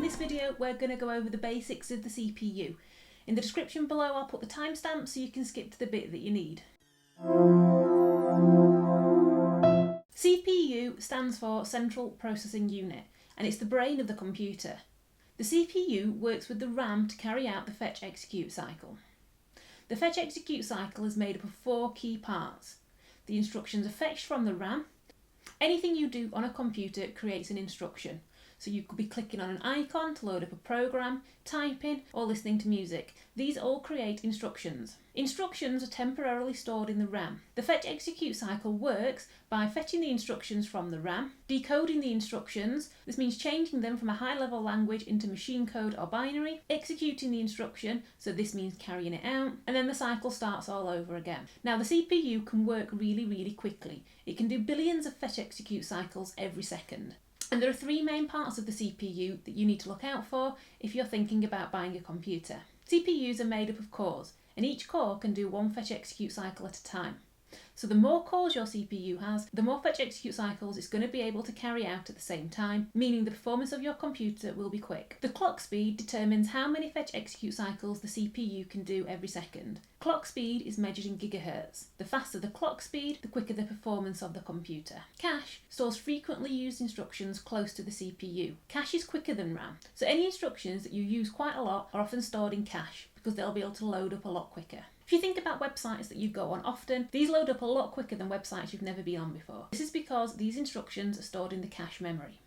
this video we're going to go over the basics of the CPU. In the description below I'll put the timestamp so you can skip to the bit that you need. CPU stands for Central Processing Unit, and it's the brain of the computer. The CPU works with the RAM to carry out the fetch-execute cycle. The fetch-execute cycle is made up of 4 key parts. The instructions are fetched from the RAM. Anything you do on a computer creates an instruction. So you could be clicking on an icon to load up a program, typing, or listening to music. These all create instructions. Instructions are temporarily stored in the RAM. The fetch-execute cycle works by fetching the instructions from the RAM, decoding the instructions, this means changing them from a high-level language into machine code or binary, executing the instruction, so this means carrying it out, and then the cycle starts all over again. Now the CPU can work really quickly. It can do billions of fetch-execute cycles every second. And there are 3 main parts of the CPU that you need to look out for if you're thinking about buying a computer. CPUs are made up of cores, and each core can do 1 fetch-execute cycle at a time. So the more cores your CPU has, the more fetch-execute cycles it's going to be able to carry out at the same time, meaning the performance of your computer will be quick. The clock speed determines how many fetch-execute cycles the CPU can do every second. Clock speed is measured in gigahertz. The faster the clock speed, the quicker the performance of the computer. Cache stores frequently used instructions close to the CPU. Cache is quicker than RAM, so any instructions that you use quite a lot are often stored in cache because they'll be able to load up a lot quicker. If you think about websites that you go on often, these load up a lot quicker than websites you've never been on before. This is because these instructions are stored in the cache memory.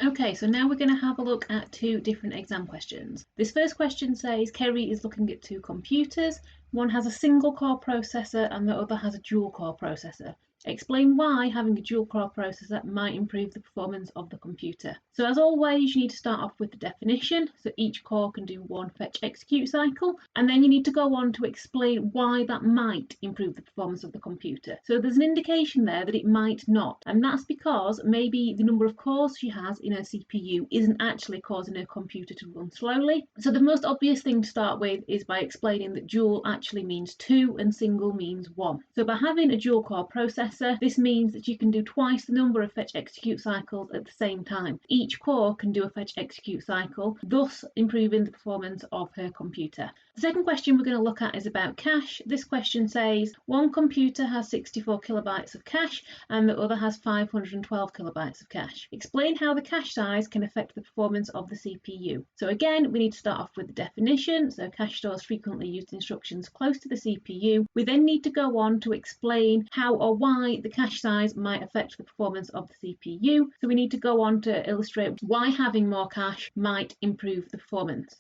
Okay, so now we're going to have a look at 2 different exam questions. This first question says Kerry is looking at 2 computers. One has a single core processor and the other has a dual core processor. Explain why having a dual core processor might improve the performance of the computer. So as always, you need to start off with the definition. So each core can do 1 fetch-execute cycle, and then you need to go on to explain why that might improve the performance of the computer. So there's an indication there that it might not, and that's because maybe the number of cores she has in her CPU isn't actually causing her computer to run slowly. So the most obvious thing to start with is by explaining that dual actually means 2 and single means 1. So by having a dual core processor, this means that you can do twice the number of fetch-execute cycles at the same time. Each core can do a fetch-execute cycle, thus improving the performance of her computer. The second question we're going to look at is about cache. This question says one computer has 64 kilobytes of cache and the other has 512 kilobytes of cache. Explain how the cache size can affect the performance of the CPU. So again, we need to start off with the definition. So cache stores frequently used instructions close to the CPU. We then need to go on to explain how or why the cache size might affect the performance of the CPU. So we need to go on to illustrate why having more cache might improve the performance.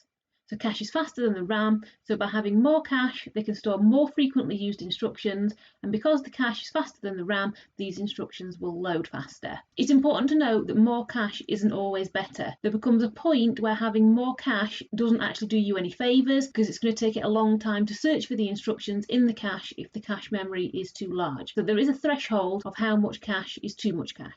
So cache is faster than the RAM, so by having more cache, they can store more frequently used instructions, and because the cache is faster than the RAM, these instructions will load faster. It's important to note that more cache isn't always better. There becomes a point where having more cache doesn't actually do you any favours, because it's going to take it a long time to search for the instructions in the cache if the cache memory is too large. So there is a threshold of how much cache is too much cache.